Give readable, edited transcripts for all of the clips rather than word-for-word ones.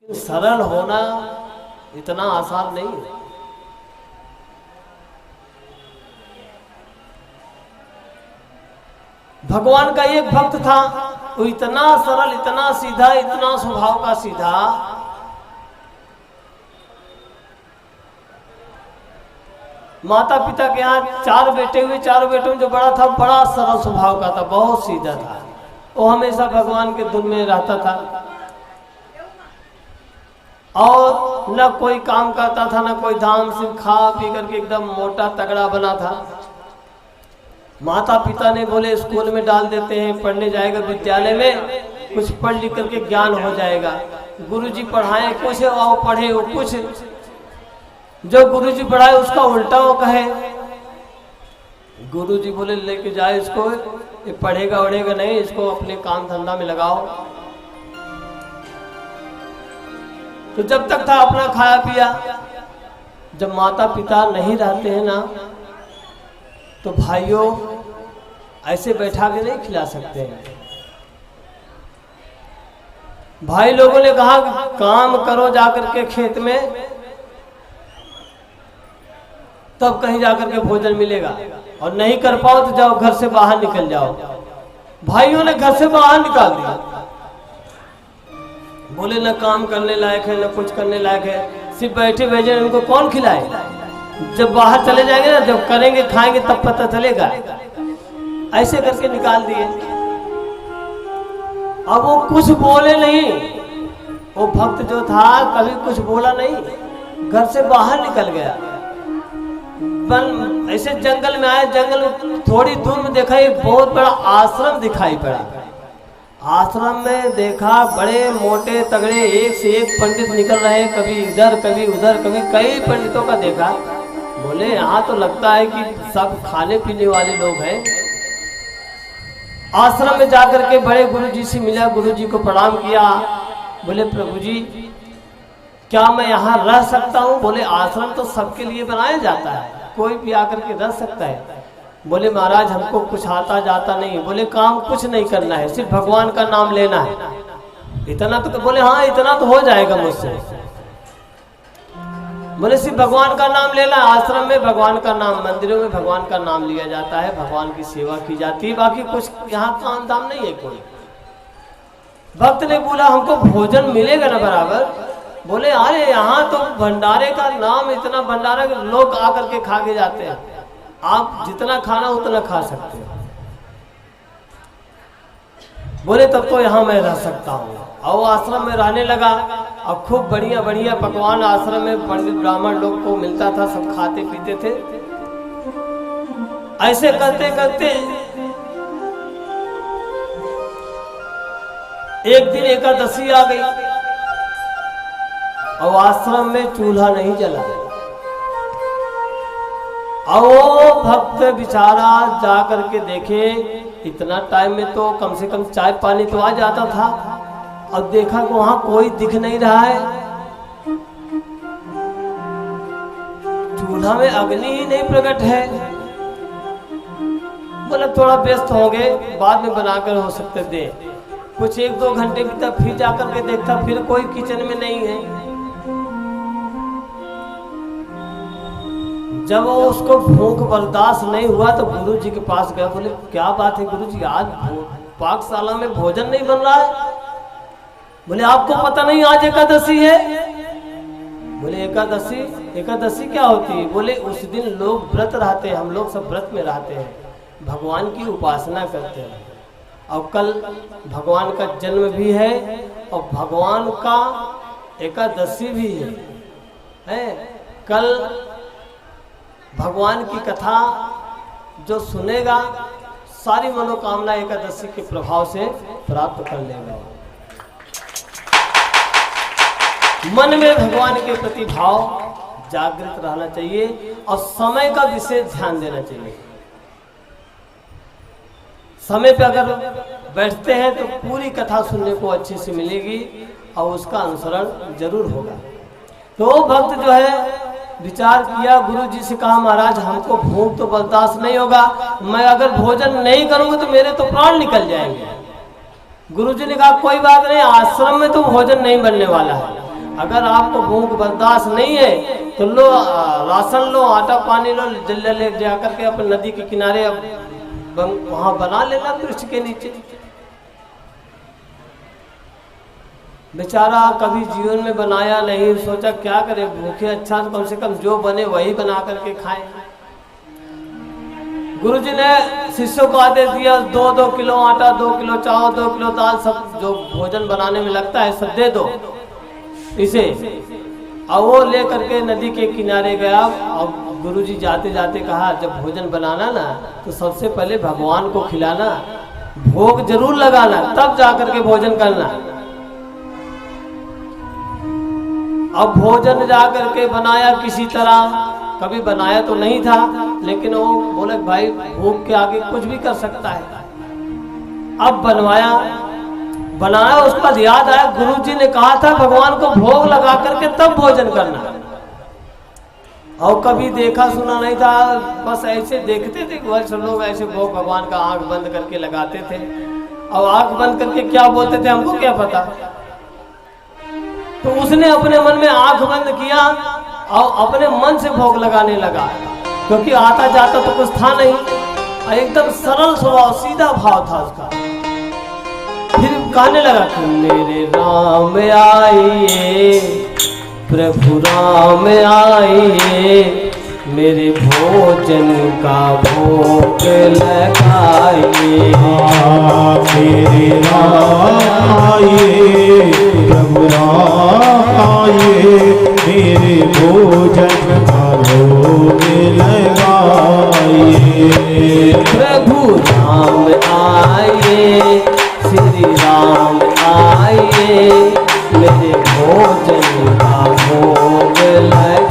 सरल होना इतना आसान नहीं है। भगवान का एक भक्त था, वो इतना सरल, इतना सीधा, इतना स्वभाव का सीधा, माता पिता के यहाँ 4 बेटे हुए, 4 बेटों में जो बड़ा था बड़ा सरल स्वभाव का था, बहुत सीधा था। वो हमेशा भगवान के धुन में रहता था और न कोई काम करता था, न कोई धाम, सिर्फ खा पी करके एकदम मोटा तगड़ा बना था। माता पिता ने बोले स्कूल में डाल देते हैं, पढ़ने जाएगा विद्यालय में, कुछ पढ़ लिख करके ज्ञान हो जाएगा। गुरुजी पढ़ाए कुछ और पढ़े वो कुछ, जो गुरुजी पढ़ाए उसका उल्टा वो कहे। गुरुजी बोले लेके जाए इसको, ये पढ़ेगा उड़ेगा नहीं, इसको अपने काम धंधा में लगाओ। तो जब तक था अपना खाया पिया। जब माता पिता नहीं रहते हैं ना, तो भाइयों ऐसे बैठा के नहीं खिला सकते हैं। भाई लोगों ने कहा काम करो जाकर के खेत में, तब कहीं जाकर के भोजन मिलेगा, और नहीं कर पाओ तो जाओ घर से बाहर निकल जाओ। भाइयों ने घर से बाहर निकाल दिया, बोले न काम करने लायक है, न कुछ करने लायक है, सिर्फ बैठे भेजे, उनको कौन खिलाए। जब बाहर चले जाएंगे ना, जब करेंगे खाएंगे तब पता चलेगा। ऐसे करके निकाल दिए। अब वो कुछ बोले नहीं, वो भक्त जो था कभी कुछ बोला नहीं, घर से बाहर निकल गया। ऐसे जंगल में आए, जंगल में थोड़ी दूर में देखा एक बहुत बड़ा आश्रम दिखाई पड़ा। आश्रम में देखा बड़े मोटे तगड़े एक से एक पंडित निकल रहे, कभी इधर कभी उधर, कभी कई पंडितों का देखा। बोले यहाँ तो लगता है कि सब खाने पीने वाले लोग हैं। आश्रम में जाकर के बड़े गुरुजी से मिला, गुरुजी को प्रणाम किया। बोले प्रभु जी क्या मैं यहाँ रह सकता हूँ? बोले आश्रम तो सबके लिए बनाया जाता है, कोई भी आकर के रह सकता है। बोले महाराज हमको कुछ आता जाता नहीं। बोले काम कुछ नहीं करना है, सिर्फ भगवान का नाम लेना है। इतना तो बोले हाँ इतना तो हो जाएगा मुझसे। बोले सिर्फ भगवान का नाम लेना है। आश्रम में भगवान का नाम, मंदिरों में भगवान का नाम लिया जाता है, भगवान की सेवा की जाती है, बाकी कुछ यहाँ काम दाम नहीं है कोई। भक्त ने बोला हमको भोजन मिलेगा ना बराबर? बोले अरे यहाँ तो भंडारे का नाम, इतना भंडारा लोग आकर के खा के जाते हैं, आप जितना खाना उतना खा सकते हो। बोले तब तो यहाँ मैं रह सकता हूँ। और आश्रम में रहने लगा, और खूब बढ़िया बढ़िया पकवान आश्रम में पंडित ब्राह्मण लोग को मिलता था, सब खाते पीते थे। ऐसे करते करते एक दिन एकादशी आ गई, और आश्रम में चूल्हा नहीं जला। और भक्त बेचारा जा करके देखे, इतना टाइम में तो कम से कम चाय पानी तो आ जाता था। अब देखा कि वहां कोई दिख नहीं रहा है, चूल्हा में अग्नि ही नहीं प्रकट है। बोला थोड़ा व्यस्त होंगे, बाद में बनाकर हो सकते दे। कुछ 1-2 घंटे बीता, फिर जाकर के देखता, फिर कोई किचन में नहीं है। जब उसको भूख बर्दाश्त नहीं हुआ तो गुरु जी के पास गया। बोले क्या बात है गुरु जी, आज पाकशाला में भोजन नहीं बन रहा है? बोले आपको पता नहीं आज एकादशी है? बोले एकादशी क्या होती है? बोले उस दिन लोग व्रत रहते हैं, हम लोग सब व्रत में रहते हैं, भगवान की उपासना करते हैं, और कल भगवान का जन्म भी है, और भगवान का एकादशी भी है। कल भगवान की कथा जो सुनेगा सारी मनोकामना एकादशी के प्रभाव से प्राप्त कर लेगा। मन में भगवान के प्रति भाव जागृत रहना चाहिए, और समय का विशेष ध्यान देना चाहिए। समय पे अगर बैठते हैं तो पूरी कथा सुनने को अच्छे से मिलेगी, और उसका अनुसरण जरूर होगा। तो भक्त जो है विचार किया, गुरु जी से कहा महाराज हमको भूख तो बर्दाश्त नहीं होगा, मैं अगर भोजन नहीं करूंगा तो मेरे तो प्राण निकल जाएंगे। गुरु जी ने कहा कोई बात नहीं, आश्रम में तो भोजन नहीं बनने वाला है, अगर आपको भूख बर्दाश्त नहीं है तो लो राशन लो, आटा पानी लो, जल्दी ले जाकर के अपने नदी के किनारे वहां बना लेना वृक्ष के नीचे। बेचारा कभी जीवन में बनाया नहीं, सोचा क्या करे भूखे, अच्छा तो कम से कम जो बने वही बना करके खाएं। गुरुजी ने शिष्यों को आदेश दिया 2-2 किलो आटा, 2 किलो चावल, 2 किलो दाल, सब जो भोजन बनाने में लगता है सब दे दो इसे। और वो ले करके नदी के किनारे गया। और गुरुजी जाते जाते कहा जब भोजन बनाना ना तो सबसे पहले भगवान को खिलाना, भोग जरूर लगाना, तब जाकर के भोजन करना। अब भोजन जाकर के बनाया किसी तरह, कभी बनाया तो नहीं था लेकिन वो बोले भाई भूख के आगे कुछ भी कर सकता है। अब बनाया उसके बाद याद आया गुरुजी ने कहा था भगवान को भोग लगा करके तब भोजन करना। और कभी देखा सुना नहीं था, बस ऐसे देखते थे वह सब लोग ऐसे भोग भगवान का आंख बंद करके लगाते थे। और आंख बंद करके क्या बोलते थे हमको क्या पता। तो उसने अपने मन में आंख बंद किया और अपने मन से भोग लगाने लगा, क्योंकि आता जाता तो कुछ था नहीं, एकदम सरल स्वभाव सीधा भाव था उसका। फिर गाने लगा कि मेरे राम आइए प्रभु राम आइए, मेरे भोजन का भोग लगाइए। मेरे राम आइए प्रभु राम आइए, मेरे भोजन का भोग लगाइए। प्रभु राम आइए श्री राम आइए, मेरे भोजन का भोग लगाइए।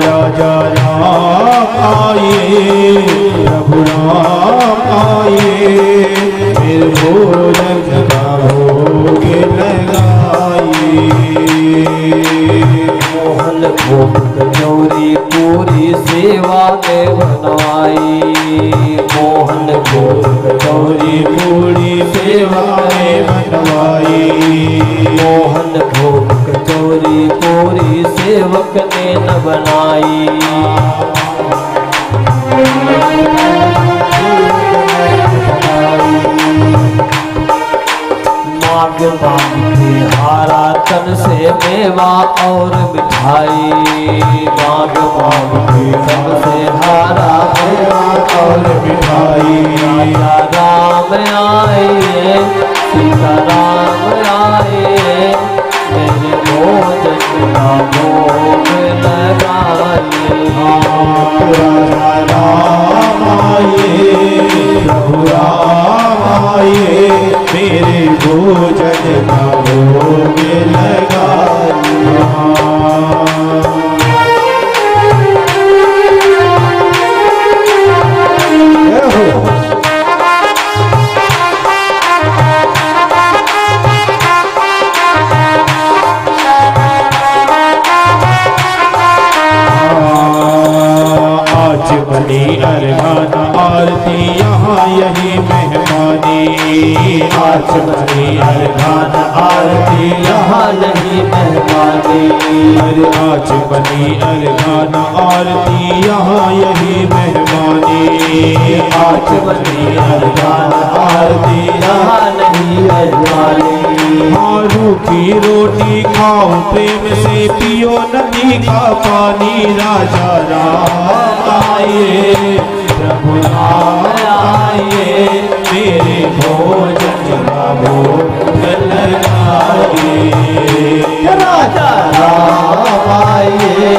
राजा राम आइए प्रभु राम आइए, मेरे भोजन का भोग लगाइए। मोहन भोग कचौरी पूरी सेवा के बनवाई, मोहन भोग कचौरी पूरी सेवा में बनवाई। मोहन भोग कचौरी पूरी सेवक ने न बनाई। मांग मांग के हारा तन से मेवा और मिठाई, मांग मांग के तन से हारा मेवा और मिठाई। राजा राम आइए सीता राम आइए, मेरे भोजन का भोग लगाइए। राजा राम आइए प्रभु राम आइए, मेरे भोजन का भोग लगाइए। आज बनी अरगान आरती यहाँ यही मेहमानी, आज बनी अरगान आरती यहाँ नहीं मेहमानी। अरे आज बनी अरगान आरती यहाँ यही मेहमानी, आज बनी अरगान आरती यहाँ नहीं मेहमानी। हाँ रूखी रोटी खाओ प्रेम से पियो नदी का पानी। राजा राम आइए प्रभु राम आइए, मेरे भोजन का भोग लगाइए। राजा राम आइए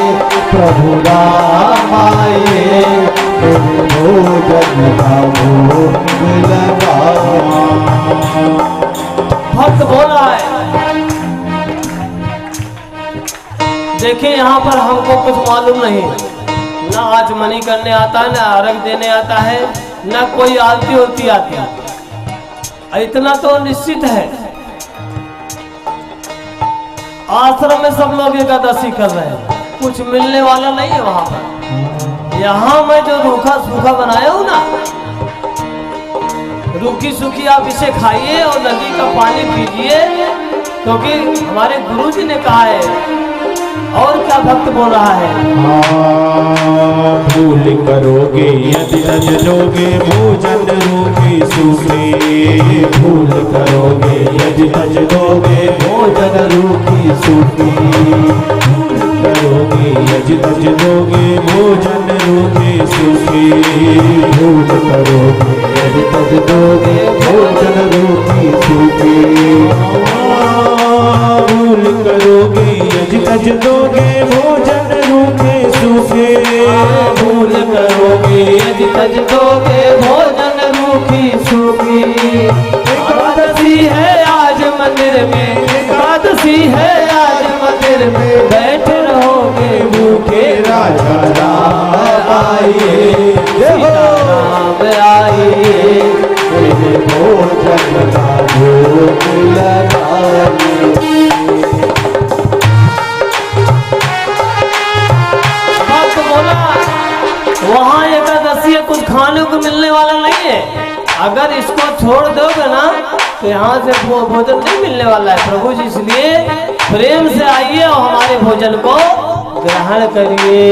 प्रभु राम आइए, मेरे भोजन का भोग लगाइए। भक्त बोला है देखिए यहाँ पर हमको कुछ मालूम नहीं, ना आचमनी करने आता है, ना अर्घ देने आता है, ना कोई आरती होती आती है। इतना तो निश्चित है आश्रम में सब लोग एकादशी कर रहे हैं, कुछ मिलने वाला नहीं है वहां पर। यहाँ मैं जो रूखा सूखा बनाया हूँ ना, रूखी सूखी आप इसे खाइए और नदी का पानी पीजिए क्योंकि हमारे गुरु जी ने कहा है। और क्या भक्त बोल रहा है? भूल करोगे यदि तज लोगे भोजन रूपी सूखे। भूल करोगे यदि तज लोगे भोजन रूपी सूखे। भूल करोगे यदि तज लोगे भोजन रूपी सूखे। भूल करोगे यदि तज लोगे भोजन रूपी सूखे। भूल करोगे यदि तज लोगे भोजन रूपे सूखे। भूल करोगे यदि तज लोगे भोजन रूखी सूखी। एकादशी है आज मंदिर में, एकादशी है आज मंदिर में, बैठे रहोगे भूखे। राजा राम आइए, राम आइए, मेरे भोजन का भोग लगाइए। वहाँ एकादशी कुछ खाने को मिलने वाला नहीं है। अगर इसको छोड़ दोगे ना तो यहाँ से भोजन नहीं मिलने वाला है प्रभु जी। इसलिए प्रेम से आइए और हमारे भोजन को ग्रहण करिए।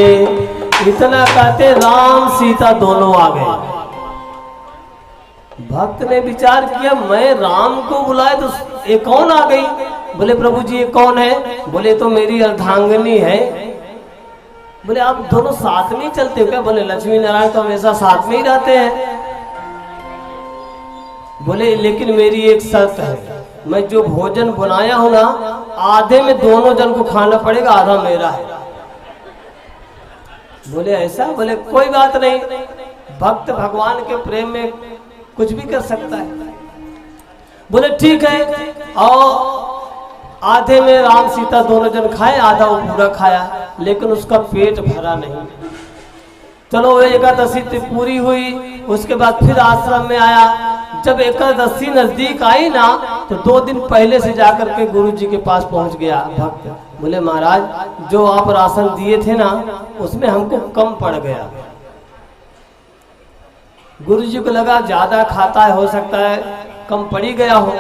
इतना कहते राम सीता दोनों आ गए। भक्त ने विचार किया मैं राम को बुलाए तो ये कौन आ गई? बोले प्रभु जी ये कौन है? बोले तो मेरी अर्धांगिनी है। बोले आप दोनों साथ में ही चलते हो क्या? बोले लक्ष्मी नारायण तो हमेशा साथ में ही रहते हैं। बोले लेकिन मेरी एक शर्त है, मैं जो भोजन बनाया हूं ना आधे में दोनों जन को खाना पड़ेगा, आधा मेरा है। बोले ऐसा? बोले कोई बात नहीं, भक्त भगवान के प्रेम में कुछ भी कर सकता है। बोले ठीक है। और आधे में राम सीता दोनों जन खाए, आधा वो पूरा खाया, लेकिन उसका पेट भरा नहीं। चलो वो एकादशी पूरी हुई, उसके बाद फिर आश्रम में आया। जब एकादशी नजदीक आई ना तो 2 दिन पहले से जाकर के गुरु जी के पास पहुंच गया भक्त। बोले महाराज जो आप राशन दिए थे ना उसमें हमको कम पड़ गया। गुरु जी को लगा ज्यादा खाता है, हो सकता है कम पड़ी गया हो।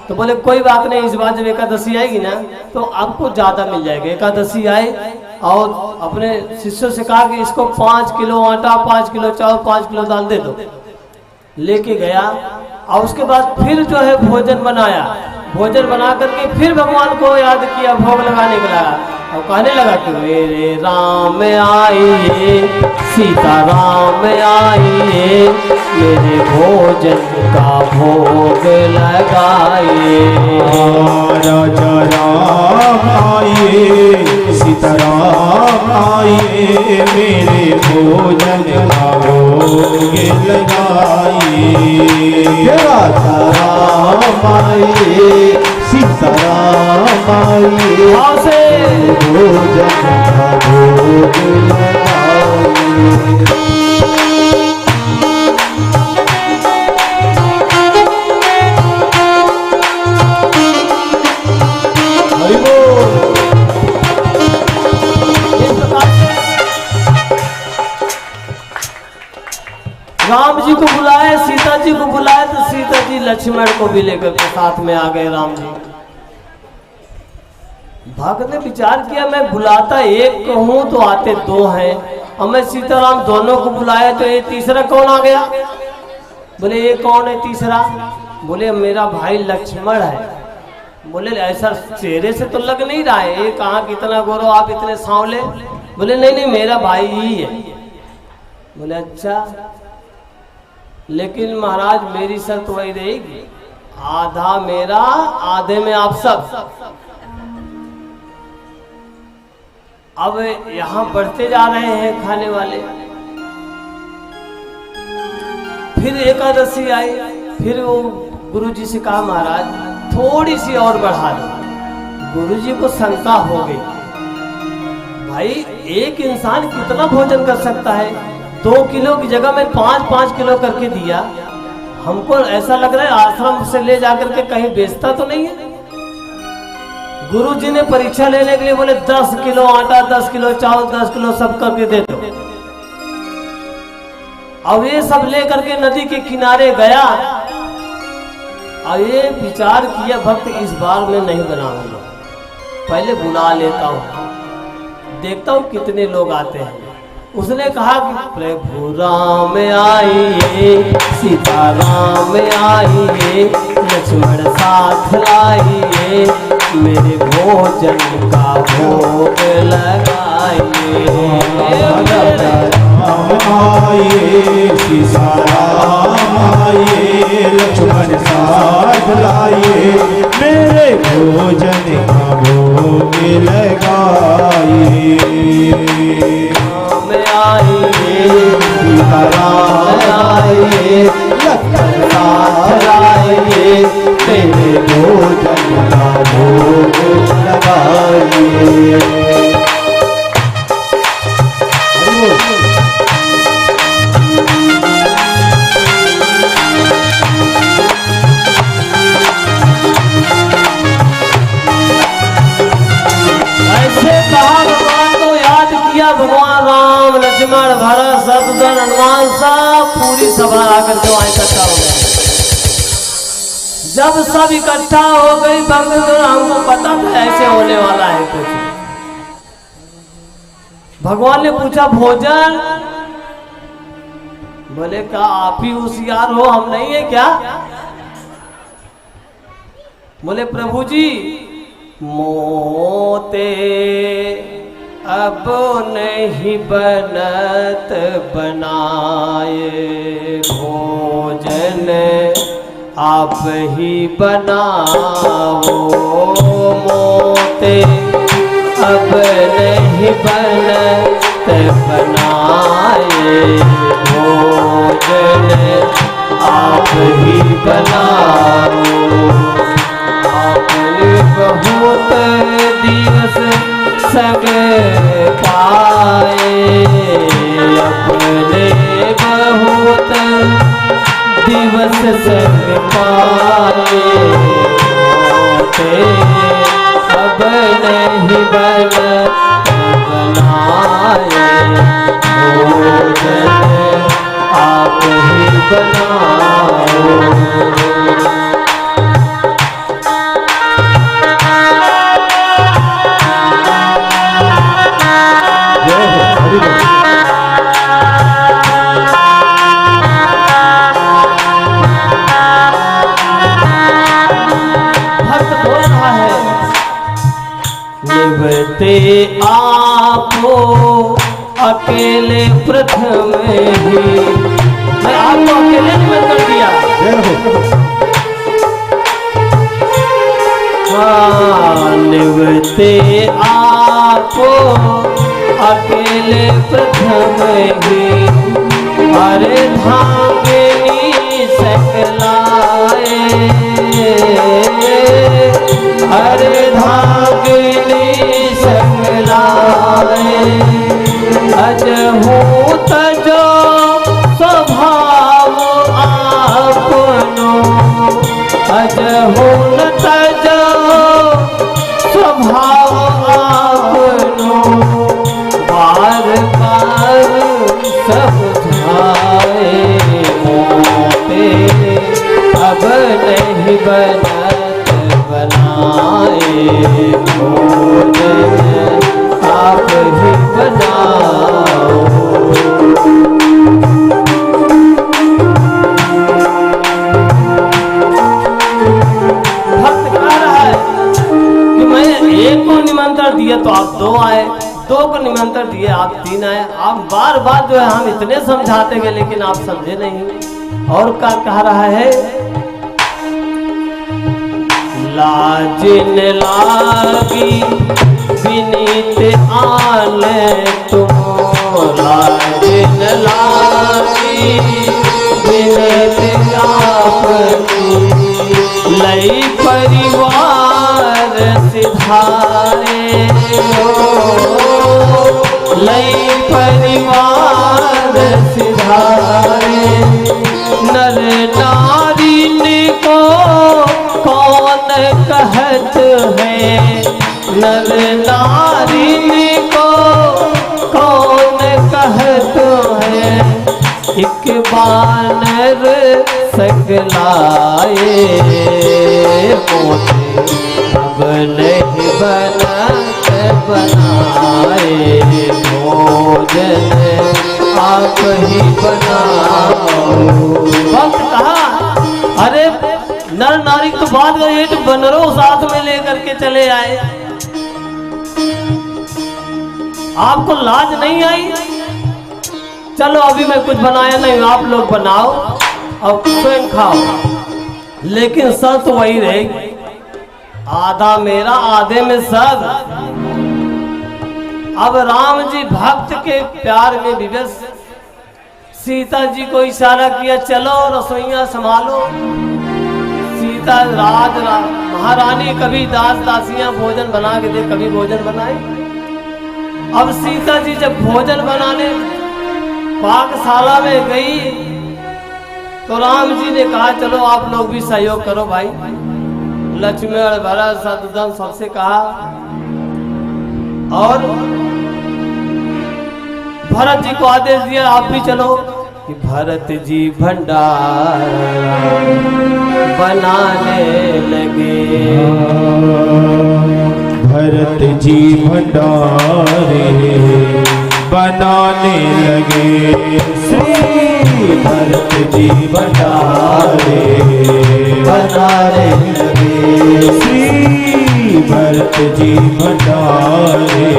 तो बोले कोई बात नहीं, इस बार जब एकादशी आएगी ना तो आपको ज्यादा मिल जाएगा। एकादशी आए और अपने शिष्यों से कहा कि इसको 5 किलो आटा, 5 किलो चावल, 5 किलो दाल दे दो। लेके गया और उसके बाद फिर जो है भोजन बनाया। भोजन बना करके फिर भगवान को याद किया, भोग लगाने के लगा और कहने लगा कि मेरे राम आइए, सीता राम आइए, मेरे भोजन का भोग लगाइए। राजा राम आइए, सीता राम आइए, मेरे भोजन का भोग लगाइए। राजा राम आइए, सीता राम आइए, भोजन का भोग लगाइए। राम जी को बुलाए, सीता जी को बुलाए तो सीता जी लक्ष्मण को भी लेकर के साथ में आ गए राम जी। भक्त ने विचार किया मैं बुलाता एक को हूं तो आते 2 हैं, और मैं सीताराम दोनों को बुलाया तो ये तीसरा कौन आ गया? बोले ये कौन है तीसरा? बोले मेरा भाई लक्ष्मण है। बोले ऐसा चेहरे से तो लग नहीं रहा है, ये कहाँ कितना गोरो आप इतने सांवले? बोले नहीं नहीं मेरा भाई ही है। बोले अच्छा, लेकिन महाराज मेरी शर्त वही रहेगी, आधा मेरा आधे में आप सब। अब यहाँ बढ़ते जा रहे हैं खाने वाले। फिर एकादशी आई, फिर वो गुरु जी से कहा महाराज थोड़ी सी और बढ़ा दो। गुरु जी को शंका हो गई, भाई एक इंसान कितना भोजन कर सकता है? 2 किलो की जगह में 5-5 किलो करके दिया। हमको ऐसा लग रहा है आश्रम से ले जाकर के कहीं बेचता तो नहीं है। गुरु जी ने परीक्षा लेने के लिए बोले 10 किलो आटा, 10 किलो चावल, 10 किलो सब करके दे दो। अब ये सब ले करके नदी के किनारे गया ये विचार किया भक्त इस बार में नहीं बनाऊंगा, पहले बुला लेता हूँ, देखता हूँ कितने लोग आते हैं। उसने कहा कि प्रभु राम आइए, सीता राम आइए, लक्ष्मण साथ लाइए, मेरे भोजन का भोग लगाइए। आइए सीता राम आइए, लक्ष्मण साथ लाइए, मेरे भोजन का भोग लगाइए। आइए सीता राम आइए, लक्ष्मण साथ लाइए, मेरे भोजन का भोग लगाइए। भगवान राम लक्ष्मण भरत शत्रुघ्न हनुमान सब पूरी सभा आकर के वहां इकट्ठा हो गए। जब सब इकट्ठा हो गई भक्त तो हमको पता था ऐसे होने वाला है कुछ। भगवान ने पूछा भोजन, बोले का आप ही होशियार हो, हम नहीं है क्या? बोले प्रभु जी मोते अब नहीं बनत बनाए भोजन, आप ही बनाओ मोते अब नहीं बनत बनाए भोजन, आप ही बनाओ। आपने बहुत दिवस सग पाए, अपने बहुत दिवस सग पाए, अब नहीं बनाए भोजन, आप ही बनाओ। निभते आपो अकेले प्रथम ही, मैं आपको अकेले निमंत्रण कर दिया। हाँ निभते आपो अकेले प्रथम ही, अरे धांगनी सकलाए, अरे धांगनी सकलाए, अजहू तजो स्वभाव आपनो, अजहू न तजो स्वभाव आपनो, बार बार समझाए मोते अब नहीं बनत बनाए भोजन, आप ही बनाओ। भक्त कह रहा है कि मैं एक को निमंत्रण दिया तो आप दो आए, दो को निमंत्रण दिए आप तीन आए, आप बार बार जो है हम इतने समझाते गए लेकिन आप समझे नहीं। और क्या कह रहा है, लाजिन लागी विनीत आले तुम, लाजिन लागी विनीत आपकी, लई परिवार सिधारे हो, लई परिवार सिधारे, नर नारी को कौन कहत है, नर नारी को कौन कहत है, एक बानर सकलाए, मोते अब नहीं बनत बनाए, भोजन आप ही बनाओ। वक्त कहा अरे नर नारी तो बात गई, तो बनरों साथ में लेकर के चले आए, आपको लाज नहीं आई? चलो अभी मैं कुछ बनाया नहीं, आप लोग बनाओ और स्वयं खाओ, लेकिन शर्त वही रहेगी, आधा मेरा आधे में सब। अब राम जी भक्त के प्यार में विवश सीता जी को इशारा किया, चलो रसोइया संभालो। सीता महारानी कभी दास दासियां भोजन बना के दे, कभी भोजन बनाए। अब सीता जी जब भोजन बनाने पाकशाला में गई तो राम जी ने कहा चलो आप लोग भी सहयोग करो भाई। लक्ष्मण भरत शत्रुघ्न सबसे कहा, और भरत जी को आदेश दिया आप भी चलो। कि भरत जी भंडार बनाने लगे, भरत जी भंडारे बनाने लगे, श्री भरत जी भंडारे बनाने लगे, श्री भरत जी भंडारे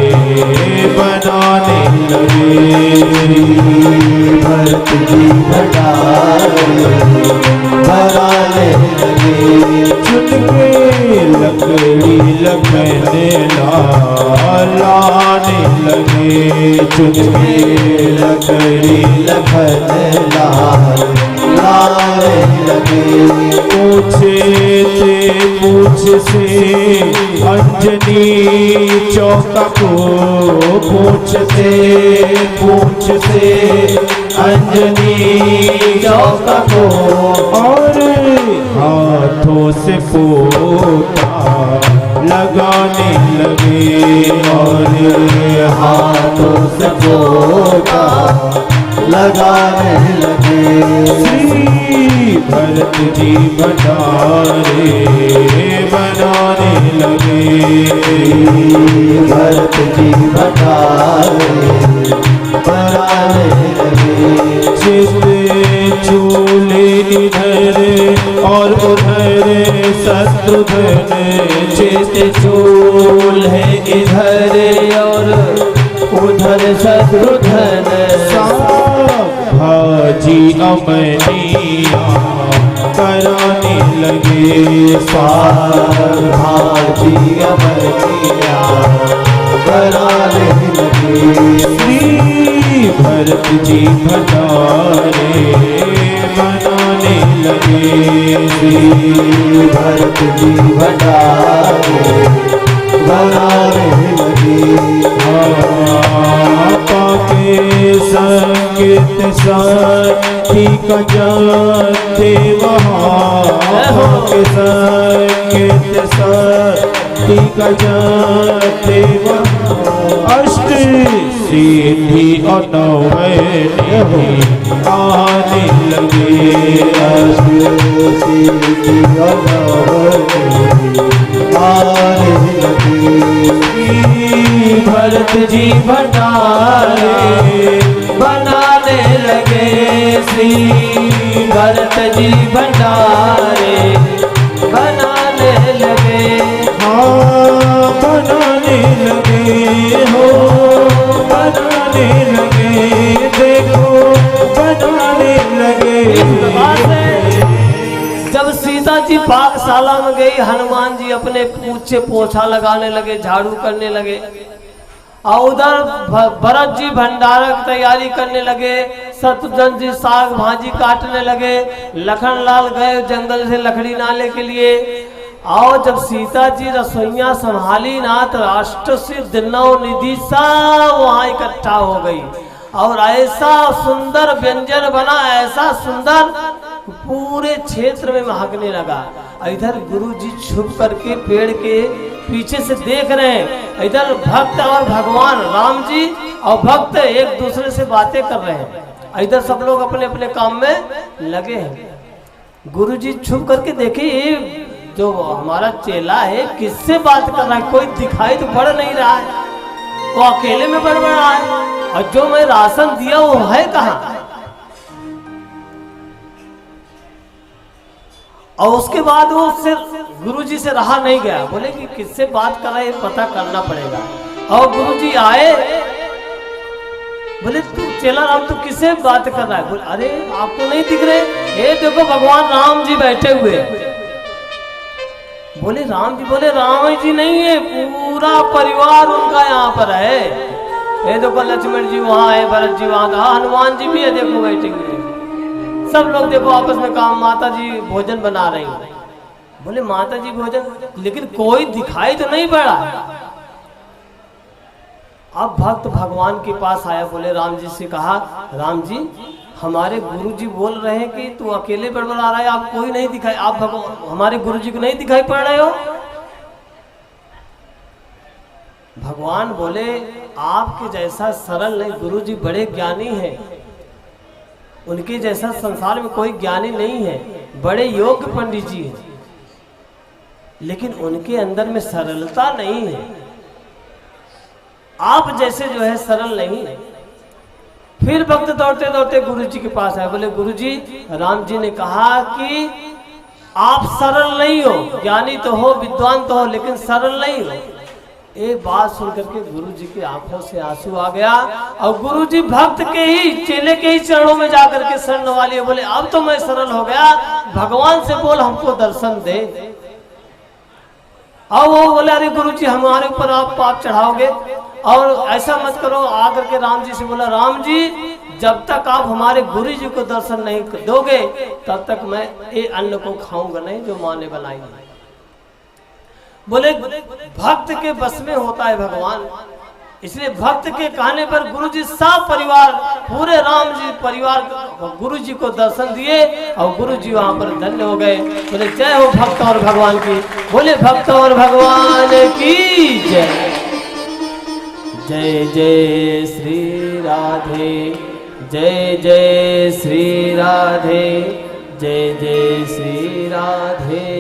बनाने लगे, भरत जी भंडारे बनाने लगे, चुटके लकड़ी लगने लाने लगे, चुटके लकड़ी लगने लाने लगे, पूछे से पूछ से अंजनी चौका को, पूछते पूछ से अंजनी चौका को, और हाथों से पोता लगाने लगे, और हाथों से पोता लगाने लगे, श्री भरत जी भंडारे बनाने लगे, भरत जी भंडारे बनाने लगे, चित चूले इधर और उधर शत्रुघ्न, चित चूल है इधर और उधर शत्रुघ्न, भाजी अमनिया कराने लगे, भाजी अमनिया कराने लगे, श्री भरत जी भंडारे बनाने लगे, श्री भरत जी भंडारे बनाने लगे, आपा के संकेत साथी का जाते वहाँ के संकेत साथी का जाते वहाँ, अष्ट सिद्धि और नवैनी आने लगे, अष्ट सिद्धि और नवैनी आने लगे, भरत जी भंडारे बनाने लगे, श्री भरत जी भंडारे बनाने लगे, हाँ बनाने लगे, हो बनाने लगे, देखो बनाने लगे। जब सीता जी पाकशाला में गई, हनुमान जी अपने पूछ से पोछा लगाने लगे, झाड़ू करने लगे, और उधर भरत जी भंडारा की तैयारी करने लगे, शत्रुघ्न जी साग भाजी काटने लगे, लखन लाल गए जंगल से लकड़ी नाले के लिए, और जब सीता जी रसोइया संभाली ना तो अष्ट सिद्ध नौ निधि सब वहाँ इकट्ठा हो गई, और ऐसा सुंदर व्यंजन बना, ऐसा सुंदर पूरे क्षेत्र में महकने लगा। इधर गुरु जी छुप करके पेड़ के पीछे से देख रहे हैं, इधर भक्त और भगवान राम जी और भक्त एक दूसरे से बातें कर रहे हैं। इधर सब लोग अपने अपने काम में लगे हैं। गुरुजी छुप करके देखे ये जो हमारा चेला है किससे बात कर रहा है, कोई दिखाई तो पड़ नहीं रहा है, वो अकेले में बड़बड़ रहा है, और जो मैं राशन दिया वो है कहाँ। और उसके बाद वो उससे गुरुजी से रहा नहीं गया, बोले कि किससे बात कर रहा है पता करना पड़ेगा। और गुरुजी आए, बोले तू चेला राम तू किससे बात कर रहा है। बोले अरे आपको नहीं दिख रहे, ये देखो भगवान राम जी बैठे हुए। बोले राम जी, बोले राम जी नहीं है, पूरा परिवार उनका यहाँ पर है। ये देखो लक्ष्मण जी वहाँ है, भरत जी वहाँ, हनुमान जी भी है देखो बैठे हुए, सब लोग देखो आपस में काम, माता जी भोजन बना रही हैं। बोले माता जी भोजन, लेकिन कोई दिखाई तो नहीं पड़ा। अब भक्त भगवान के पास आया, बोले राम जी से कहा, राम जी हमारे गुरु जी बोल रहे हैं कि तू अकेले बड़बड़ा रहा है, आप कोई नहीं दिखाई, आप हमारे गुरु जी को नहीं दिखाई पड़ रहे हो। भगवान बोले आपके जैसा सरल नहीं, गुरु जी बड़े ज्ञानी हैं, उनके जैसा संसार में कोई ज्ञानी नहीं है, बड़े योग्य पंडित जी हैं, लेकिन उनके अंदर में सरलता नहीं है, आप जैसे जो है सरल नहीं है। फिर भक्त दौड़ते दौड़ते गुरु जी के पास आए, बोले गुरु जी राम जी ने कहा कि आप सरल नहीं हो, ज्ञानी तो हो विद्वान तो हो लेकिन सरल नहीं हो। एक बात सुन करके गुरु जी की आंखों से आंसू आ गया, और गुरु जी भक्त के ही चेले के ही चरणों में जाकर के शरण वाली बोले अब तो मैं सरल हो गया, भगवान से बोल हमको दर्शन दे। और वो बोले अरे गुरु जी हमारे ऊपर आप पाप चढ़ाओगे, और ऐसा मत करो। आकर के राम जी से बोला राम जी जब तक आप हमारे गुरु जी को दर्शन नहीं दोगे तब तक मैं ये अन्न को खाऊंगा नहीं जो माँ ने बनाई। बोले भक्त के बस में होता है भगवान, इसलिए भक्त के कहने पर गुरुजी सब परिवार पूरे राम जी परिवार गुरुजी को दर्शन दिए और गुरुजी वहां पर धन्य हो गए। बोले जय हो भक्त और भगवान की, बोले भक्त और भगवान की जय। जय जय श्री राधे, जय जय श्री राधे, जय जय श्री राधे।